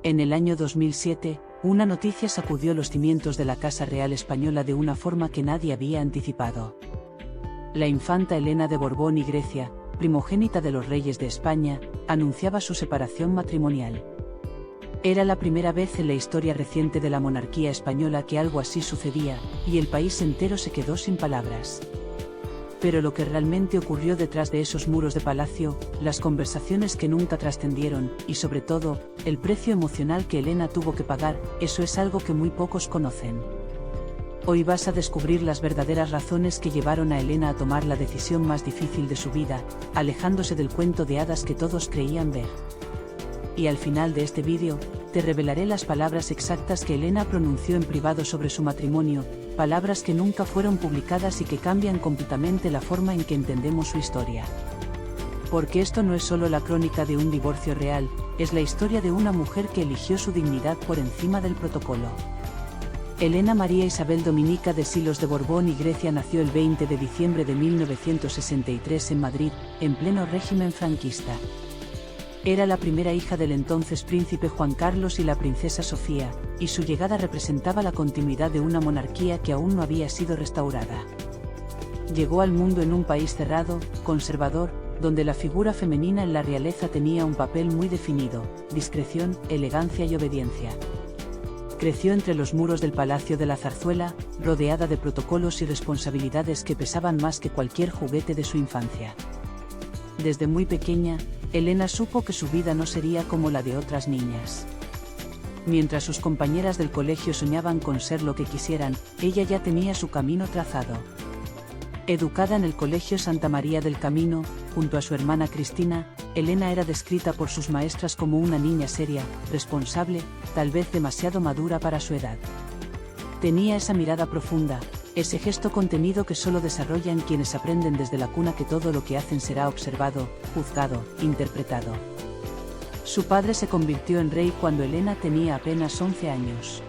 En el año 2007, una noticia sacudió los cimientos de la Casa Real Española de una forma que nadie había anticipado. La infanta Elena de Borbón y Grecia, primogénita de los reyes de España, anunciaba su separación matrimonial. Era la primera vez en la historia reciente de la monarquía española que algo así sucedía, y el país entero se quedó sin palabras. Pero lo que realmente ocurrió detrás de esos muros de palacio, las conversaciones que nunca trascendieron, y sobre todo, el precio emocional que Elena tuvo que pagar, eso es algo que muy pocos conocen. Hoy vas a descubrir las verdaderas razones que llevaron a Elena a tomar la decisión más difícil de su vida, alejándose del cuento de hadas que todos creían ver. Y al final de este vídeo, te revelaré las palabras exactas que Elena pronunció en privado sobre su matrimonio, palabras que nunca fueron publicadas y que cambian completamente la forma en que entendemos su historia. Porque esto no es solo la crónica de un divorcio real, es la historia de una mujer que eligió su dignidad por encima del protocolo. Elena María Isabel Dominica de Silos de Borbón y Grecia nació el 20 de diciembre de 1963 en Madrid, en pleno régimen franquista. Era la primera hija del entonces príncipe Juan Carlos y la princesa Sofía, y su llegada representaba la continuidad de una monarquía que aún no había sido restaurada. Llegó al mundo en un país cerrado, conservador, donde la figura femenina en la realeza tenía un papel muy definido: discreción, elegancia y obediencia. Creció entre los muros del Palacio de la Zarzuela, rodeada de protocolos y responsabilidades que pesaban más que cualquier juguete de su infancia. Desde muy pequeña, Elena supo que su vida no sería como la de otras niñas. Mientras sus compañeras del colegio soñaban con ser lo que quisieran, ella ya tenía su camino trazado. Educada en el Colegio Santa María del Camino, junto a su hermana Cristina, Elena era descrita por sus maestras como una niña seria, responsable, tal vez demasiado madura para su edad. Tenía esa mirada profunda, ese gesto contenido que solo desarrollan quienes aprenden desde la cuna que todo lo que hacen será observado, juzgado, interpretado. Su padre se convirtió en rey cuando Elena tenía apenas 11 años.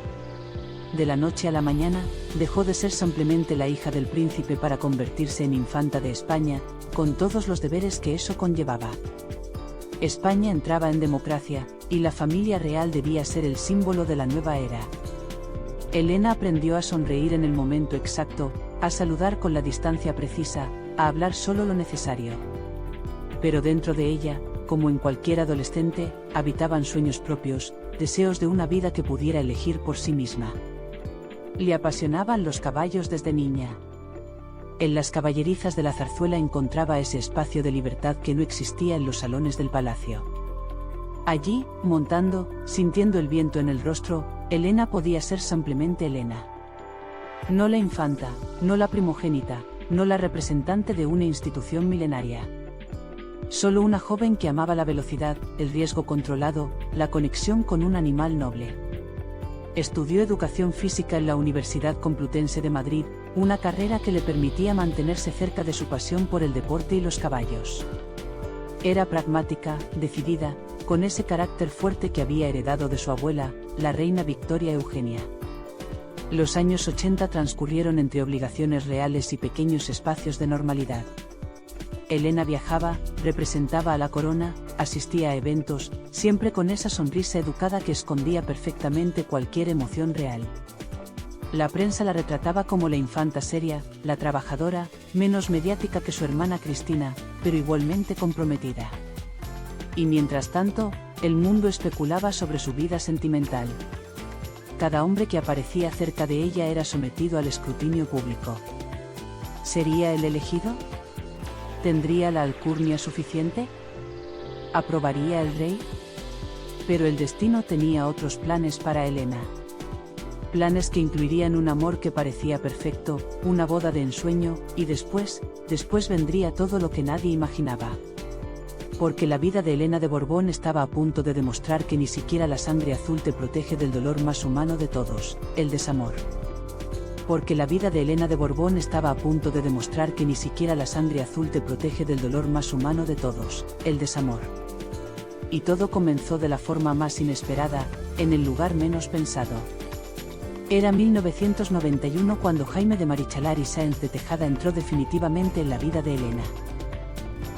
De la noche a la mañana, dejó de ser simplemente la hija del príncipe para convertirse en infanta de España, con todos los deberes que eso conllevaba. España entraba en democracia, y la familia real debía ser el símbolo de la nueva era. Elena aprendió a sonreír en el momento exacto, a saludar con la distancia precisa, a hablar solo lo necesario. Pero dentro de ella, como en cualquier adolescente, habitaban sueños propios, deseos de una vida que pudiera elegir por sí misma. Le apasionaban los caballos desde niña. En las caballerizas de la zarzuela encontraba ese espacio de libertad que no existía en los salones del palacio. Allí, montando, sintiendo el viento en el rostro, Elena podía ser simplemente Elena. No la infanta, no la primogénita, no la representante de una institución milenaria. Solo una joven que amaba la velocidad, el riesgo controlado, la conexión con un animal noble. Estudió educación física en la Universidad Complutense de Madrid, una carrera que le permitía mantenerse cerca de su pasión por el deporte y los caballos. Era pragmática, decidida, con ese carácter fuerte que había heredado de su abuela, la reina Victoria Eugenia. Los años 80 transcurrieron entre obligaciones reales y pequeños espacios de normalidad. Elena viajaba, representaba a la corona, asistía a eventos, siempre con esa sonrisa educada que escondía perfectamente cualquier emoción real. La prensa la retrataba como la infanta seria, la trabajadora, menos mediática que su hermana Cristina, pero igualmente comprometida. Y mientras tanto, el mundo especulaba sobre su vida sentimental. Cada hombre que aparecía cerca de ella era sometido al escrutinio público. ¿Sería el elegido? ¿Tendría la alcurnia suficiente? ¿Aprobaría el rey? Pero el destino tenía otros planes para Elena. Planes que incluirían un amor que parecía perfecto, una boda de ensueño, y después vendría todo lo que nadie imaginaba. Porque la vida de Elena de Borbón estaba a punto de demostrar que ni siquiera la sangre azul te protege del dolor más humano de todos, el desamor. Porque la vida de Elena de Borbón estaba a punto de demostrar que ni siquiera la sangre azul te protege del dolor más humano de todos, el desamor. Y todo comenzó de la forma más inesperada, en el lugar menos pensado. Era 1991 cuando Jaime de Marichalar y Sáenz de Tejada entró definitivamente en la vida de Elena.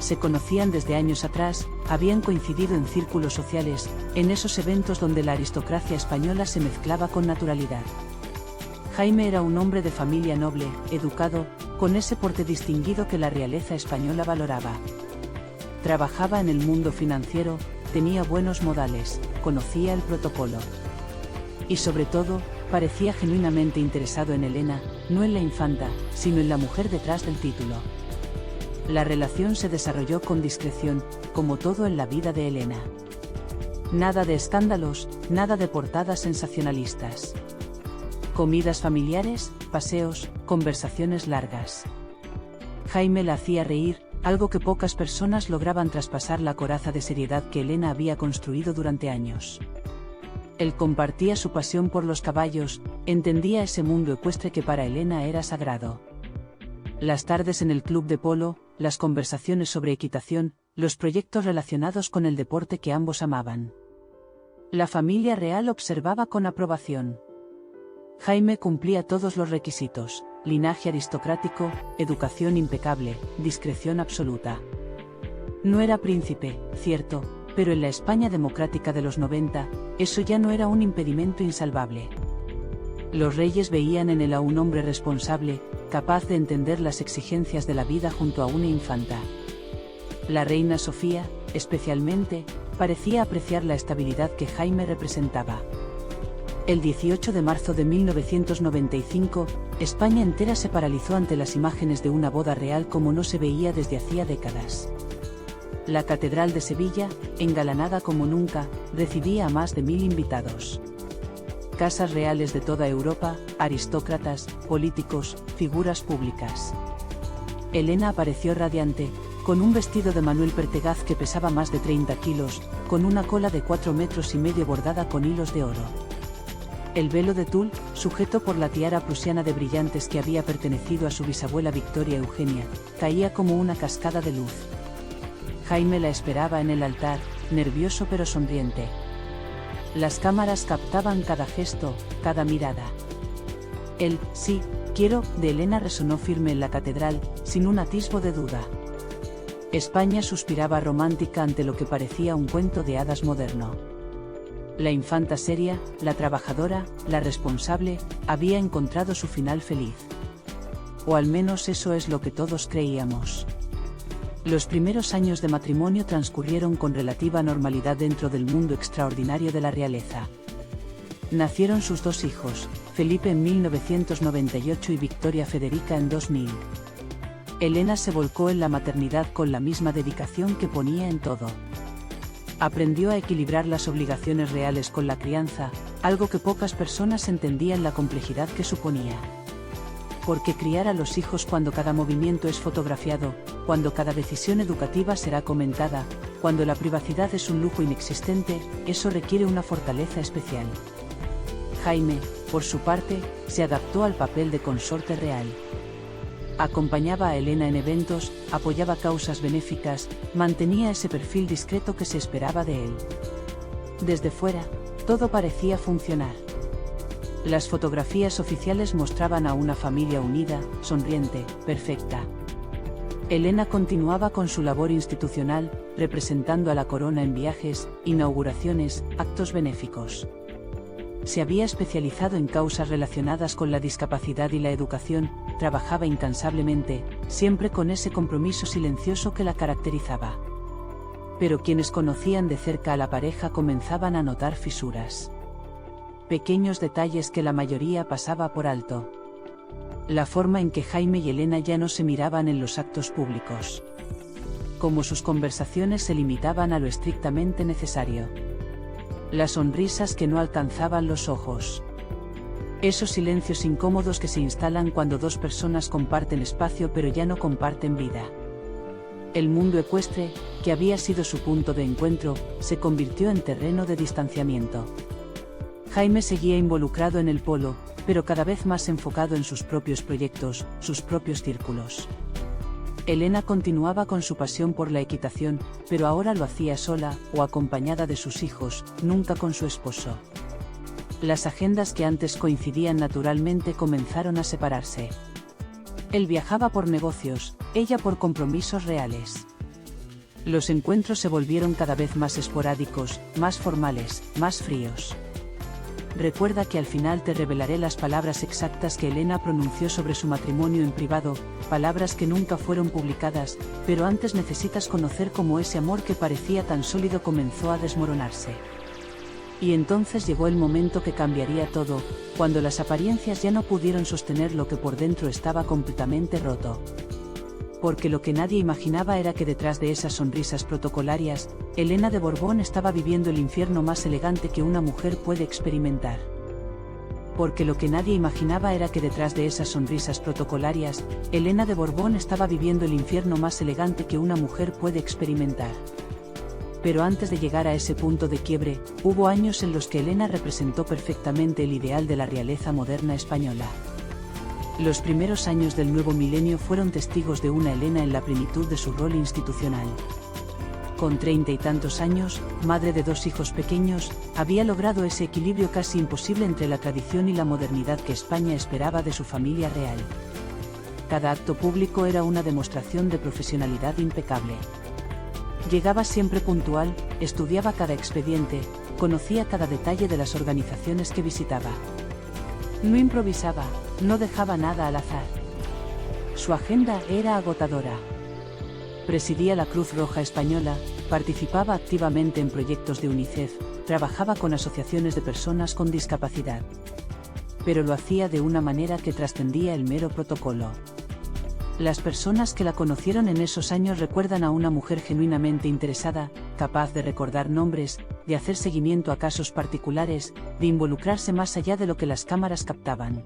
Se conocían desde años atrás, habían coincidido en círculos sociales, en esos eventos donde la aristocracia española se mezclaba con naturalidad. Jaime era un hombre de familia noble, educado, con ese porte distinguido que la realeza española valoraba. Trabajaba en el mundo financiero, tenía buenos modales, conocía el protocolo. Y sobre todo, parecía genuinamente interesado en Elena, no en la infanta, sino en la mujer detrás del título. La relación se desarrolló con discreción, como todo en la vida de Elena. Nada de escándalos, nada de portadas sensacionalistas. Comidas familiares, paseos, conversaciones largas. Jaime la hacía reír, algo que pocas personas lograban traspasar la coraza de seriedad que Elena había construido durante años. Él compartía su pasión por los caballos, entendía ese mundo ecuestre que para Elena era sagrado. Las tardes en el club de polo, las conversaciones sobre equitación, los proyectos relacionados con el deporte que ambos amaban. La familia real observaba con aprobación. Jaime cumplía todos los requisitos: linaje aristocrático, educación impecable, discreción absoluta. No era príncipe, cierto, pero en la España democrática de los 90, eso ya no era un impedimento insalvable. Los reyes veían en él a un hombre responsable, capaz de entender las exigencias de la vida junto a una infanta. La reina Sofía, especialmente, parecía apreciar la estabilidad que Jaime representaba. El 18 de marzo de 1995, España entera se paralizó ante las imágenes de una boda real como no se veía desde hacía décadas. La Catedral de Sevilla, engalanada como nunca, recibía a más de 1000 invitados. Casas reales de toda Europa, aristócratas, políticos, figuras públicas. Elena apareció radiante, con un vestido de Manuel Pertegaz que pesaba más de 30 kilos, con una cola de 4,5 metros bordada con hilos de oro. El velo de tul, sujeto por la tiara prusiana de brillantes que había pertenecido a su bisabuela Victoria Eugenia, caía como una cascada de luz. Jaime la esperaba en el altar, nervioso pero sonriente. Las cámaras captaban cada gesto, cada mirada. El "sí, quiero" de Elena resonó firme en la catedral, sin un atisbo de duda. España suspiraba romántica ante lo que parecía un cuento de hadas moderno. La infanta seria, la trabajadora, la responsable, había encontrado su final feliz. O al menos eso es lo que todos creíamos. Los primeros años de matrimonio transcurrieron con relativa normalidad dentro del mundo extraordinario de la realeza. Nacieron sus 2 hijos, Felipe en 1998 y Victoria Federica en 2000. Elena se volcó en la maternidad con la misma dedicación que ponía en todo. Aprendió a equilibrar las obligaciones reales con la crianza, algo que pocas personas entendían la complejidad que suponía. Porque criar a los hijos cuando cada movimiento es fotografiado, cuando cada decisión educativa será comentada, cuando la privacidad es un lujo inexistente, eso requiere una fortaleza especial. Jaime, por su parte, se adaptó al papel de consorte real. Acompañaba a Elena en eventos, apoyaba causas benéficas, mantenía ese perfil discreto que se esperaba de él. Desde fuera, todo parecía funcionar. Las fotografías oficiales mostraban a una familia unida, sonriente, perfecta. Elena continuaba con su labor institucional, representando a la corona en viajes, inauguraciones, actos benéficos. Se había especializado en causas relacionadas con la discapacidad y la educación, trabajaba incansablemente, siempre con ese compromiso silencioso que la caracterizaba. Pero quienes conocían de cerca a la pareja comenzaban a notar fisuras. Pequeños detalles que la mayoría pasaba por alto. La forma en que Jaime y Elena ya no se miraban en los actos públicos. Como sus conversaciones se limitaban a lo estrictamente necesario. Las sonrisas que no alcanzaban los ojos. Esos silencios incómodos que se instalan cuando 2 personas comparten espacio pero ya no comparten vida. El mundo ecuestre, que había sido su punto de encuentro, se convirtió en terreno de distanciamiento. Jaime seguía involucrado en el polo, pero cada vez más enfocado en sus propios proyectos, sus propios círculos. Elena continuaba con su pasión por la equitación, pero ahora lo hacía sola, o acompañada de sus hijos, nunca con su esposo. Las agendas que antes coincidían naturalmente comenzaron a separarse. Él viajaba por negocios, ella por compromisos reales. Los encuentros se volvieron cada vez más esporádicos, más formales, más fríos. Recuerda que al final te revelaré las palabras exactas que Elena pronunció sobre su matrimonio en privado, palabras que nunca fueron publicadas, pero antes necesitas conocer cómo ese amor que parecía tan sólido comenzó a desmoronarse. Y entonces llegó el momento que cambiaría todo, cuando las apariencias ya no pudieron sostener lo que por dentro estaba completamente roto. Porque lo que nadie imaginaba era que detrás de esas sonrisas protocolarias, Elena de Borbón estaba viviendo el infierno más elegante que una mujer puede experimentar. Porque lo que nadie imaginaba era que detrás de esas sonrisas protocolarias, Elena de Borbón estaba viviendo el infierno más elegante que una mujer puede experimentar. Pero antes de llegar a ese punto de quiebre, hubo años en los que Elena representó perfectamente el ideal de la realeza moderna española. Los primeros años del nuevo milenio fueron testigos de una Elena en la plenitud de su rol institucional. Con 30 y tantos años, madre de 2 hijos pequeños, había logrado ese equilibrio casi imposible entre la tradición y la modernidad que España esperaba de su familia real. Cada acto público era una demostración de profesionalidad impecable. Llegaba siempre puntual, estudiaba cada expediente, conocía cada detalle de las organizaciones que visitaba. No improvisaba, no dejaba nada al azar. Su agenda era agotadora. Presidía la Cruz Roja Española, participaba activamente en proyectos de UNICEF, trabajaba con asociaciones de personas con discapacidad. Pero lo hacía de una manera que trascendía el mero protocolo. Las personas que la conocieron en esos años recuerdan a una mujer genuinamente interesada, capaz de recordar nombres, de hacer seguimiento a casos particulares, de involucrarse más allá de lo que las cámaras captaban.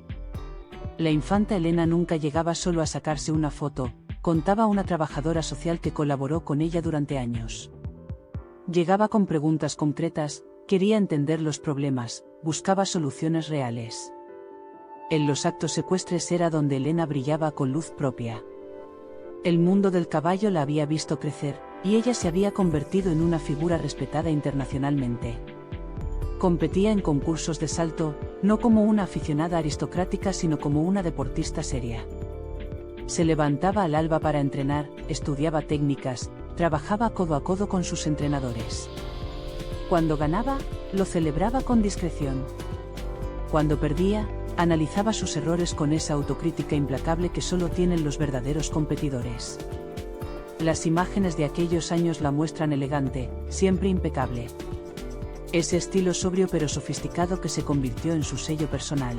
La infanta Elena nunca llegaba solo a sacarse una foto, contaba una trabajadora social que colaboró con ella durante años. Llegaba con preguntas concretas, quería entender los problemas, buscaba soluciones reales. En los actos ecuestres era donde Elena brillaba con luz propia. El mundo del caballo la había visto crecer, y ella se había convertido en una figura respetada internacionalmente. Competía en concursos de salto, no como una aficionada aristocrática sino como una deportista seria. Se levantaba al alba para entrenar, estudiaba técnicas, trabajaba codo a codo con sus entrenadores. Cuando ganaba, lo celebraba con discreción. Cuando perdía, analizaba sus errores con esa autocrítica implacable que solo tienen los verdaderos competidores. Las imágenes de aquellos años la muestran elegante, siempre impecable. Ese estilo sobrio pero sofisticado que se convirtió en su sello personal.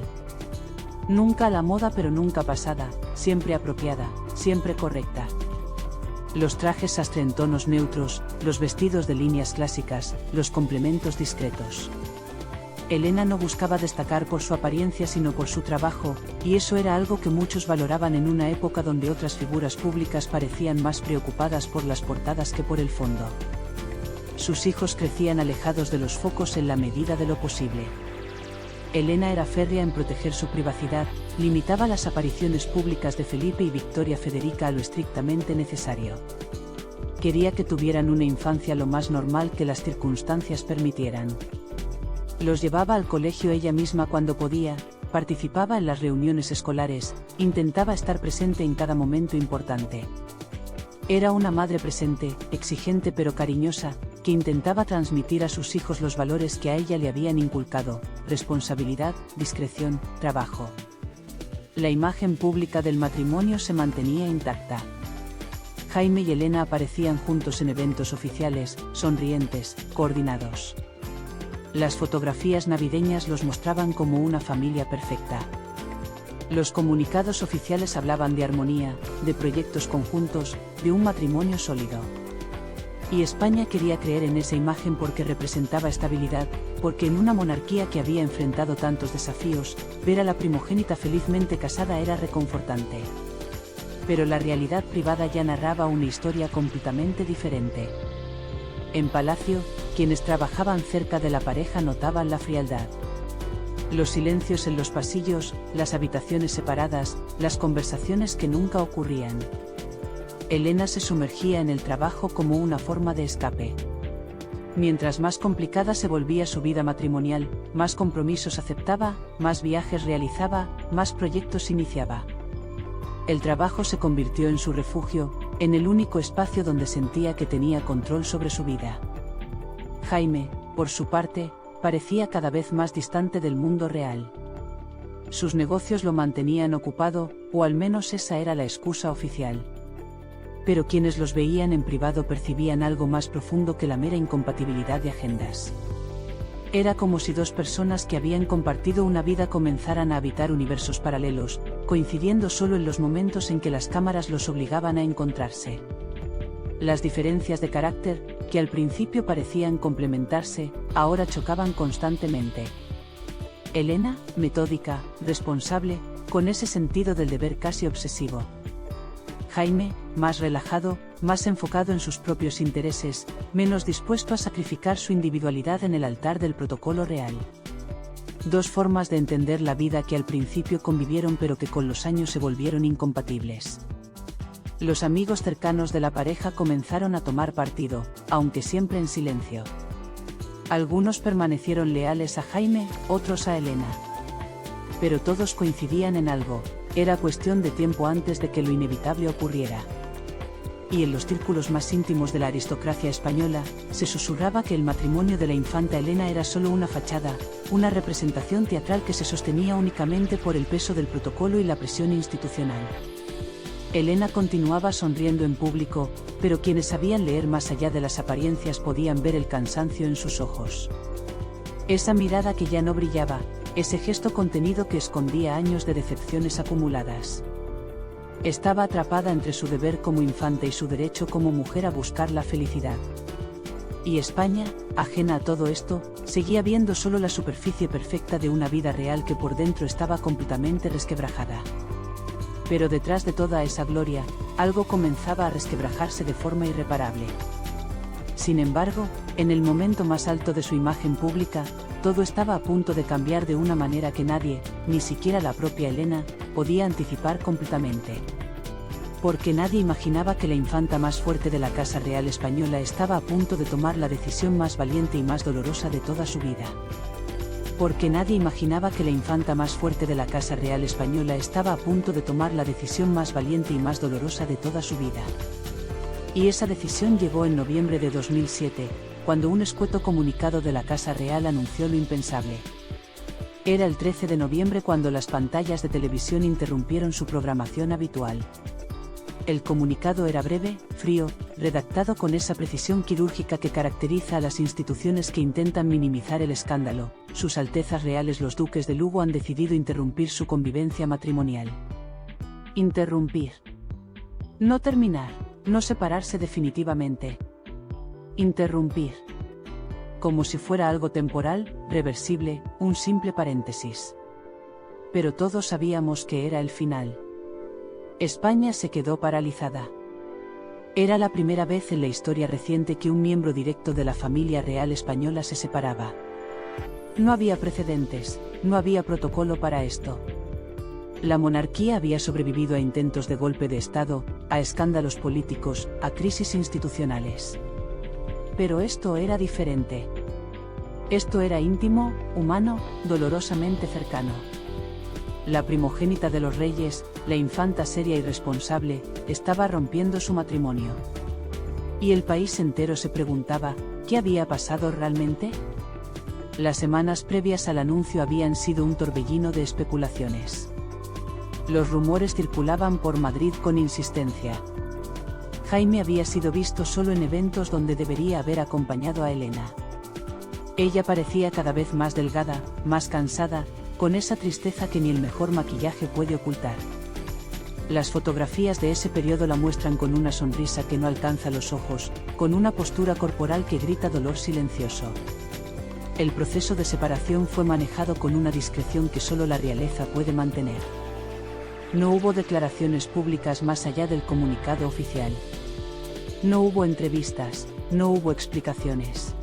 Nunca a la moda pero nunca pasada, siempre apropiada, siempre correcta. Los trajes sastre en tonos neutros, los vestidos de líneas clásicas, los complementos discretos. Elena no buscaba destacar por su apariencia sino por su trabajo, y eso era algo que muchos valoraban en una época donde otras figuras públicas parecían más preocupadas por las portadas que por el fondo. Sus hijos crecían alejados de los focos en la medida de lo posible. Elena era férrea en proteger su privacidad, limitaba las apariciones públicas de Felipe y Victoria Federica a lo estrictamente necesario. Quería que tuvieran una infancia lo más normal que las circunstancias permitieran. Los llevaba al colegio ella misma cuando podía, participaba en las reuniones escolares, intentaba estar presente en cada momento importante. Era una madre presente, exigente pero cariñosa, que intentaba transmitir a sus hijos los valores que a ella le habían inculcado: responsabilidad, discreción, trabajo. La imagen pública del matrimonio se mantenía intacta. Jaime y Elena aparecían juntos en eventos oficiales, sonrientes, coordinados. Las fotografías navideñas los mostraban como una familia perfecta. Los comunicados oficiales hablaban de armonía, de proyectos conjuntos, de un matrimonio sólido. Y España quería creer en esa imagen porque representaba estabilidad, porque en una monarquía que había enfrentado tantos desafíos, ver a la primogénita felizmente casada era reconfortante. Pero la realidad privada ya narraba una historia completamente diferente. En Palacio, quienes trabajaban cerca de la pareja notaban la frialdad. Los silencios en los pasillos, las habitaciones separadas, las conversaciones que nunca ocurrían. Elena se sumergía en el trabajo como una forma de escape. Mientras más complicada se volvía su vida matrimonial, más compromisos aceptaba, más viajes realizaba, más proyectos iniciaba. El trabajo se convirtió en su refugio, en el único espacio donde sentía que tenía control sobre su vida. Jaime, por su parte, parecía cada vez más distante del mundo real. Sus negocios lo mantenían ocupado, o al menos esa era la excusa oficial. Pero quienes los veían en privado percibían algo más profundo que la mera incompatibilidad de agendas. Era como si dos personas que habían compartido una vida comenzaran a habitar universos paralelos, coincidiendo solo en los momentos en que las cámaras los obligaban a encontrarse. Las diferencias de carácter, que al principio parecían complementarse, ahora chocaban constantemente. Elena, metódica, responsable, con ese sentido del deber casi obsesivo. Jaime, más relajado, más enfocado en sus propios intereses, menos dispuesto a sacrificar su individualidad en el altar del protocolo real. Dos formas de entender la vida que al principio convivieron pero que con los años se volvieron incompatibles. Los amigos cercanos de la pareja comenzaron a tomar partido, aunque siempre en silencio. Algunos permanecieron leales a Jaime, otros a Elena. Pero todos coincidían en algo: era cuestión de tiempo antes de que lo inevitable ocurriera. Y en los círculos más íntimos de la aristocracia española, se susurraba que el matrimonio de la infanta Elena era solo una fachada, una representación teatral que se sostenía únicamente por el peso del protocolo y la presión institucional. Elena continuaba sonriendo en público, pero quienes sabían leer más allá de las apariencias podían ver el cansancio en sus ojos. Esa mirada que ya no brillaba, ese gesto contenido que escondía años de decepciones acumuladas. Estaba atrapada entre su deber como infanta y su derecho como mujer a buscar la felicidad. Y España, ajena a todo esto, seguía viendo solo la superficie perfecta de una vida real que por dentro estaba completamente resquebrajada. Pero detrás de toda esa gloria, algo comenzaba a resquebrajarse de forma irreparable. Sin embargo, en el momento más alto de su imagen pública, todo estaba a punto de cambiar de una manera que nadie, ni siquiera la propia Elena, podía anticipar completamente. Porque nadie imaginaba que la infanta más fuerte de la Casa Real Española estaba a punto de tomar la decisión más valiente y más dolorosa de toda su vida. Porque nadie imaginaba que la infanta más fuerte de la Casa Real Española estaba a punto de tomar la decisión más valiente y más dolorosa de toda su vida. Y esa decisión llegó en noviembre de 2007, cuando un escueto comunicado de la Casa Real anunció lo impensable. Era el 13 de noviembre cuando las pantallas de televisión interrumpieron su programación habitual. El comunicado era breve, frío, redactado con esa precisión quirúrgica que caracteriza a las instituciones que intentan minimizar el escándalo. Sus Altezas Reales los Duques de Lugo han decidido interrumpir su convivencia matrimonial. Interrumpir. No terminar, no separarse definitivamente. Interrumpir. Como si fuera algo temporal, reversible, un simple paréntesis. Pero todos sabíamos que era el final. España se quedó paralizada. Era la primera vez en la historia reciente que un miembro directo de la familia real española se separaba. No había precedentes, no había protocolo para esto. La monarquía había sobrevivido a intentos de golpe de Estado, a escándalos políticos, a crisis institucionales. Pero esto era diferente. Esto era íntimo, humano, dolorosamente cercano. La primogénita de los reyes, la infanta seria y responsable, estaba rompiendo su matrimonio. Y el país entero se preguntaba, ¿qué había pasado realmente? Las semanas previas al anuncio habían sido un torbellino de especulaciones. Los rumores circulaban por Madrid con insistencia. Jaime había sido visto solo en eventos donde debería haber acompañado a Elena. Ella parecía cada vez más delgada, más cansada, con esa tristeza que ni el mejor maquillaje puede ocultar. Las fotografías de ese periodo la muestran con una sonrisa que no alcanza los ojos, con una postura corporal que grita dolor silencioso. El proceso de separación fue manejado con una discreción que solo la realeza puede mantener. No hubo declaraciones públicas más allá del comunicado oficial. No hubo entrevistas, no hubo explicaciones.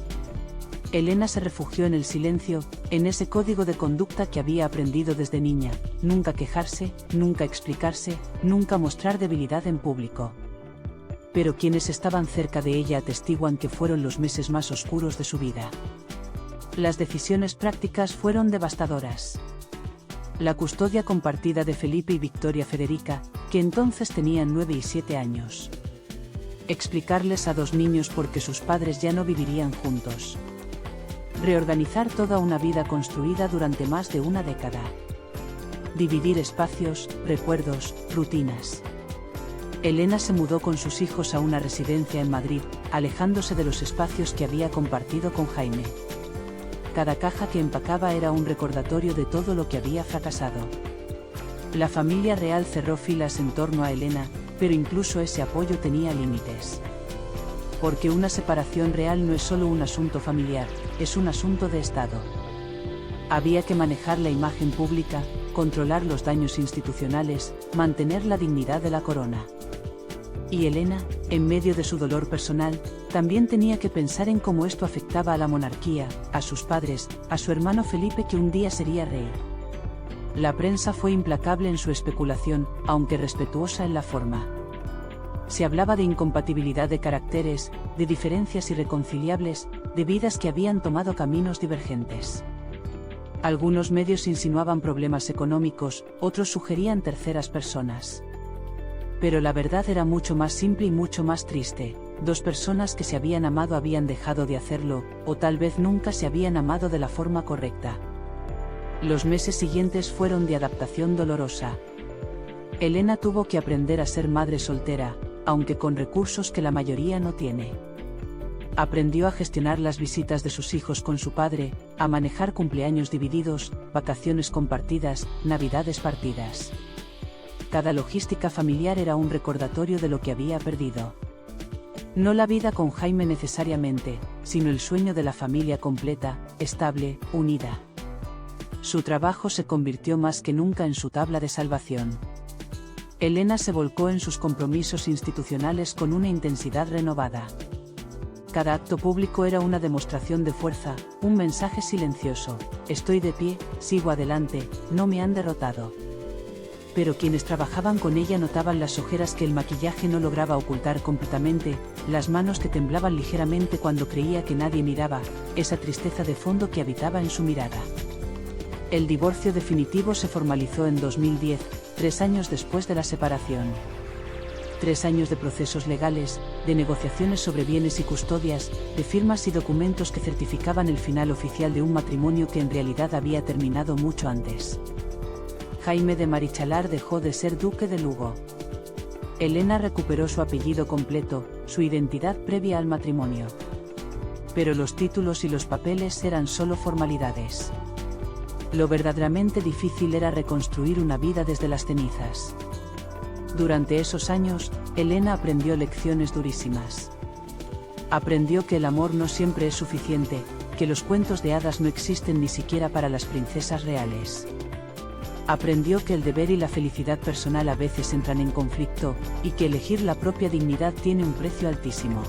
Elena se refugió en el silencio, en ese código de conducta que había aprendido desde niña: nunca quejarse, nunca explicarse, nunca mostrar debilidad en público. Pero quienes estaban cerca de ella atestiguan que fueron los meses más oscuros de su vida. Las decisiones prácticas fueron devastadoras. La custodia compartida de Felipe y Victoria Federica, que entonces tenían 9 y 7 años. Explicarles a 2 niños por qué sus padres ya no vivirían juntos. Reorganizar toda una vida construida durante más de una década. Dividir espacios, recuerdos, rutinas. Elena se mudó con sus hijos a una residencia en Madrid, alejándose de los espacios que había compartido con Jaime. Cada caja que empacaba era un recordatorio de todo lo que había fracasado. La familia real cerró filas en torno a Elena, pero incluso ese apoyo tenía límites. Porque una separación real no es solo un asunto familiar, es un asunto de Estado. Había que manejar la imagen pública, controlar los daños institucionales, mantener la dignidad de la corona. Y Elena, en medio de su dolor personal, también tenía que pensar en cómo esto afectaba a la monarquía, a sus padres, a su hermano Felipe que un día sería rey. La prensa fue implacable en su especulación, aunque respetuosa en la forma. Se hablaba de incompatibilidad de caracteres, de diferencias irreconciliables, de vidas que habían tomado caminos divergentes. Algunos medios insinuaban problemas económicos, otros sugerían terceras personas. Pero la verdad era mucho más simple y mucho más triste. 2 personas que se habían amado habían dejado de hacerlo, o tal vez nunca se habían amado de la forma correcta. Los meses siguientes fueron de adaptación dolorosa. Elena tuvo que aprender a ser madre soltera, aunque con recursos que la mayoría no tiene. Aprendió a gestionar las visitas de sus hijos con su padre, a manejar cumpleaños divididos, vacaciones compartidas, navidades partidas. Cada logística familiar era un recordatorio de lo que había perdido. No la vida con Jaime necesariamente, sino el sueño de la familia completa, estable, unida. Su trabajo se convirtió más que nunca en su tabla de salvación. Elena se volcó en sus compromisos institucionales con una intensidad renovada. Cada acto público era una demostración de fuerza, un mensaje silencioso: estoy de pie, sigo adelante, no me han derrotado. Pero quienes trabajaban con ella notaban las ojeras que el maquillaje no lograba ocultar completamente, las manos que temblaban ligeramente cuando creía que nadie miraba, esa tristeza de fondo que habitaba en su mirada. El divorcio definitivo se formalizó en 2010, 3 años después de la separación. 3 años de procesos legales, de negociaciones sobre bienes y custodias, de firmas y documentos que certificaban el final oficial de un matrimonio que en realidad había terminado mucho antes. Jaime de Marichalar dejó de ser duque de Lugo. Elena recuperó su apellido completo, su identidad previa al matrimonio. Pero los títulos y los papeles eran solo formalidades. Lo verdaderamente difícil era reconstruir una vida desde las cenizas. Durante esos años, Elena aprendió lecciones durísimas. Aprendió que el amor no siempre es suficiente, que los cuentos de hadas no existen ni siquiera para las princesas reales. Aprendió que el deber y la felicidad personal a veces entran en conflicto, y que elegir la propia dignidad tiene un precio altísimo.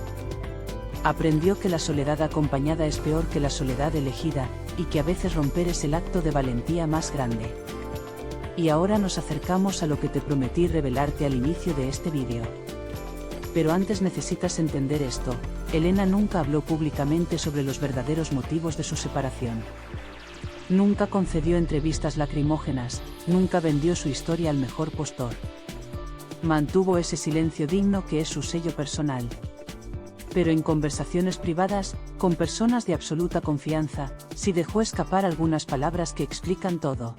Aprendió que la soledad acompañada es peor que la soledad elegida, y que a veces romper es el acto de valentía más grande. Y ahora nos acercamos a lo que te prometí revelarte al inicio de este vídeo. Pero antes necesitas entender esto: Elena nunca habló públicamente sobre los verdaderos motivos de su separación. Nunca concedió entrevistas lacrimógenas, nunca vendió su historia al mejor postor. Mantuvo ese silencio digno que es su sello personal. Pero en conversaciones privadas, con personas de absoluta confianza, sí dejó escapar algunas palabras que explican todo.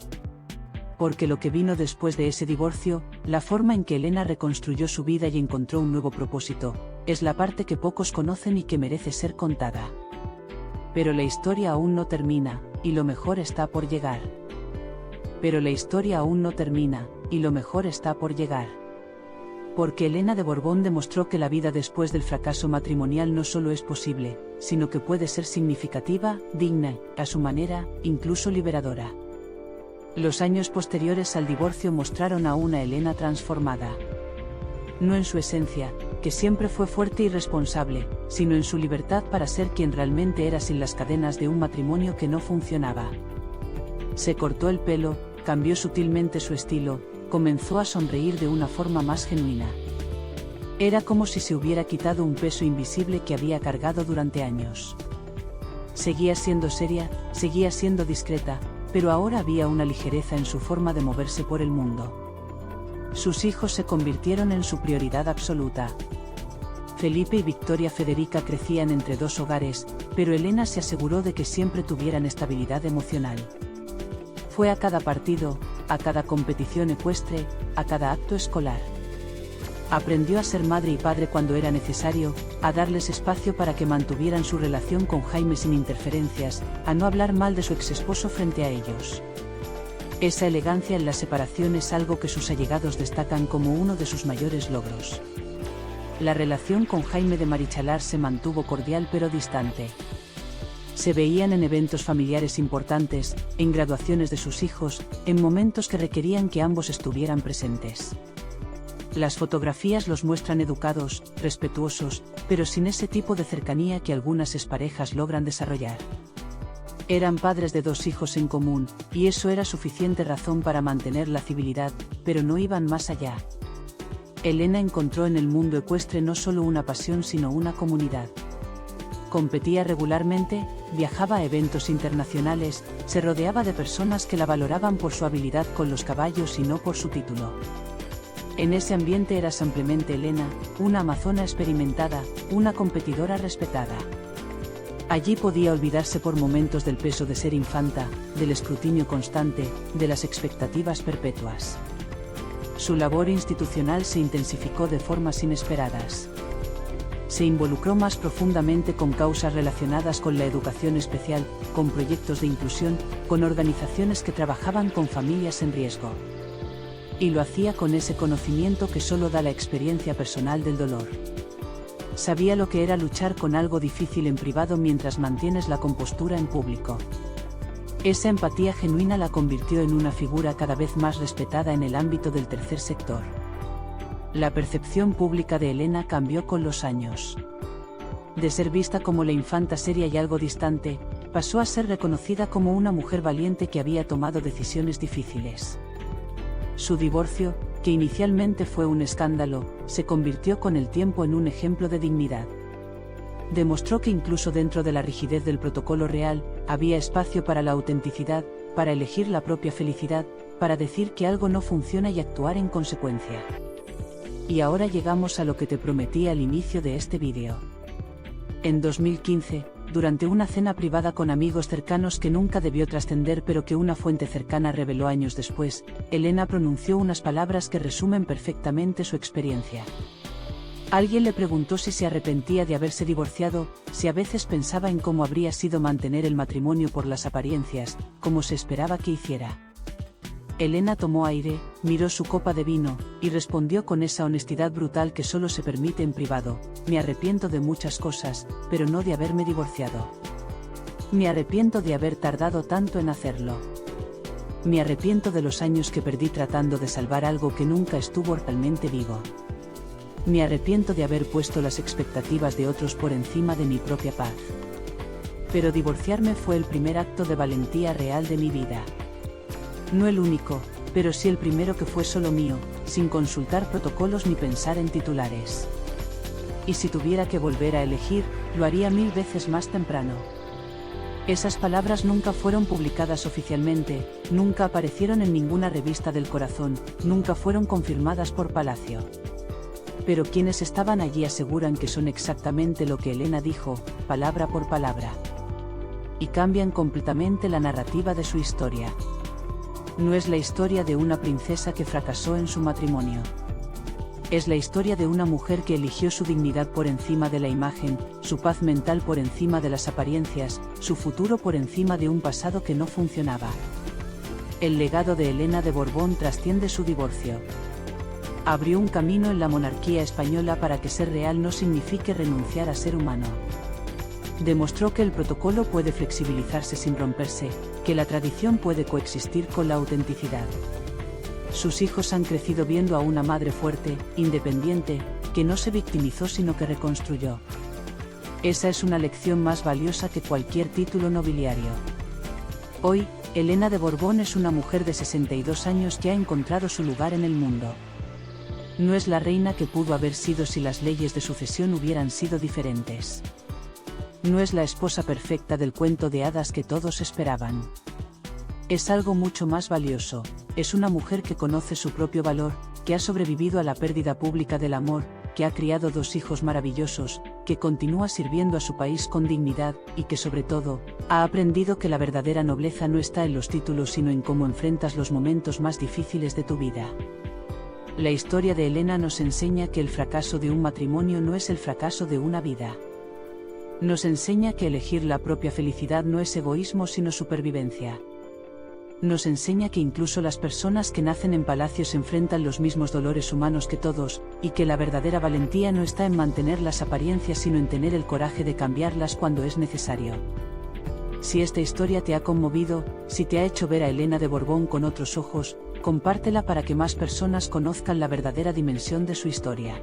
Porque lo que vino después de ese divorcio, la forma en que Elena reconstruyó su vida y encontró un nuevo propósito, es la parte que pocos conocen y que merece ser contada. Pero la historia aún no termina, y lo mejor está por llegar. Pero la historia aún no termina, y lo mejor está por llegar. Porque Elena de Borbón demostró que la vida después del fracaso matrimonial no solo es posible, sino que puede ser significativa, digna, a su manera, incluso liberadora. Los años posteriores al divorcio mostraron a una Elena transformada. No en su esencia, que siempre fue fuerte y responsable, sino en su libertad para ser quien realmente era sin las cadenas de un matrimonio que no funcionaba. Se cortó el pelo, cambió sutilmente su estilo, comenzó a sonreír de una forma más genuina. Era como si se hubiera quitado un peso invisible que había cargado durante años. Seguía siendo seria, seguía siendo discreta, pero ahora había una ligereza en su forma de moverse por el mundo. Sus hijos se convirtieron en su prioridad absoluta. Felipe y Victoria Federica crecían entre dos hogares, pero Elena se aseguró de que siempre tuvieran estabilidad emocional. Fue a cada partido, a cada competición ecuestre, a cada acto escolar. Aprendió a ser madre y padre cuando era necesario, a darles espacio para que mantuvieran su relación con Jaime sin interferencias, a no hablar mal de su exesposo frente a ellos. Esa elegancia en la separación es algo que sus allegados destacan como uno de sus mayores logros. La relación con Jaime de Marichalar se mantuvo cordial pero distante. Se veían en eventos familiares importantes, en graduaciones de sus hijos, en momentos que requerían que ambos estuvieran presentes. Las fotografías los muestran educados, respetuosos, pero sin ese tipo de cercanía que algunas exparejas logran desarrollar. Eran padres de 2 hijos en común, y eso era suficiente razón para mantener la civilidad, pero no iban más allá. Elena encontró en el mundo ecuestre no solo una pasión sino una comunidad. Competía regularmente, viajaba a eventos internacionales, se rodeaba de personas que la valoraban por su habilidad con los caballos y no por su título. En ese ambiente era simplemente Elena, una amazona experimentada, una competidora respetada. Allí podía olvidarse por momentos del peso de ser infanta, del escrutinio constante, de las expectativas perpetuas. Su labor institucional se intensificó de formas inesperadas. Se involucró más profundamente con causas relacionadas con la educación especial, con proyectos de inclusión, con organizaciones que trabajaban con familias en riesgo. Y lo hacía con ese conocimiento que solo da la experiencia personal del dolor. Sabía lo que era luchar con algo difícil en privado mientras mantienes la compostura en público. Esa empatía genuina la convirtió en una figura cada vez más respetada en el ámbito del tercer sector. La percepción pública de Elena cambió con los años. De ser vista como la infanta seria y algo distante, pasó a ser reconocida como una mujer valiente que había tomado decisiones difíciles. Su divorcio, que inicialmente fue un escándalo, se convirtió con el tiempo en un ejemplo de dignidad. Demostró que incluso dentro de la rigidez del protocolo real, había espacio para la autenticidad, para elegir la propia felicidad, para decir que algo no funciona y actuar en consecuencia. Y ahora llegamos a lo que te prometí al inicio de este vídeo. En 2015, durante una cena privada con amigos cercanos que nunca debió trascender pero que una fuente cercana reveló años después, Elena pronunció unas palabras que resumen perfectamente su experiencia. Alguien le preguntó si se arrepentía de haberse divorciado, si a veces pensaba en cómo habría sido mantener el matrimonio por las apariencias, como se esperaba que hiciera. Elena tomó aire, miró su copa de vino, y respondió con esa honestidad brutal que solo se permite en privado: me arrepiento de muchas cosas, pero no de haberme divorciado. Me arrepiento de haber tardado tanto en hacerlo. Me arrepiento de los años que perdí tratando de salvar algo que nunca estuvo realmente vivo. Me arrepiento de haber puesto las expectativas de otros por encima de mi propia paz. Pero divorciarme fue el primer acto de valentía real de mi vida. No el único, pero sí el primero que fue solo mío, sin consultar protocolos ni pensar en titulares. Y si tuviera que volver a elegir, lo haría 1000 veces más temprano. Esas palabras nunca fueron publicadas oficialmente, nunca aparecieron en ninguna revista del corazón, nunca fueron confirmadas por Palacio. Pero quienes estaban allí aseguran que son exactamente lo que Elena dijo, palabra por palabra. Y cambian completamente la narrativa de su historia. No es la historia de una princesa que fracasó en su matrimonio. Es la historia de una mujer que eligió su dignidad por encima de la imagen, su paz mental por encima de las apariencias, su futuro por encima de un pasado que no funcionaba. El legado de Elena de Borbón trasciende su divorcio. Abrió un camino en la monarquía española para que ser real no signifique renunciar a ser humano. Demostró que el protocolo puede flexibilizarse sin romperse, que la tradición puede coexistir con la autenticidad. Sus hijos han crecido viendo a una madre fuerte, independiente, que no se victimizó sino que reconstruyó. Esa es una lección más valiosa que cualquier título nobiliario. Hoy, Elena de Borbón es una mujer de 62 años que ha encontrado su lugar en el mundo. No es la reina que pudo haber sido si las leyes de sucesión hubieran sido diferentes. No es la esposa perfecta del cuento de hadas que todos esperaban. Es algo mucho más valioso, es una mujer que conoce su propio valor, que ha sobrevivido a la pérdida pública del amor, que ha criado 2 hijos maravillosos, que continúa sirviendo a su país con dignidad, y que sobre todo, ha aprendido que la verdadera nobleza no está en los títulos sino en cómo enfrentas los momentos más difíciles de tu vida. La historia de Elena nos enseña que el fracaso de un matrimonio no es el fracaso de una vida. Nos enseña que elegir la propia felicidad no es egoísmo sino supervivencia. Nos enseña que incluso las personas que nacen en palacios enfrentan los mismos dolores humanos que todos, y que la verdadera valentía no está en mantener las apariencias sino en tener el coraje de cambiarlas cuando es necesario. Si esta historia te ha conmovido, si te ha hecho ver a Elena de Borbón con otros ojos, compártela para que más personas conozcan la verdadera dimensión de su historia.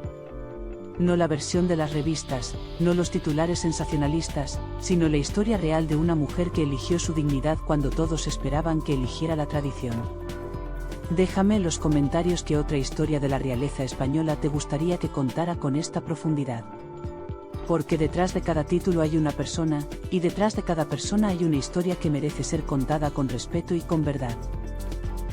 No la versión de las revistas, no los titulares sensacionalistas, sino la historia real de una mujer que eligió su dignidad cuando todos esperaban que eligiera la tradición. Déjame en los comentarios qué otra historia de la realeza española te gustaría que contara con esta profundidad. Porque detrás de cada título hay una persona, y detrás de cada persona hay una historia que merece ser contada con respeto y con verdad.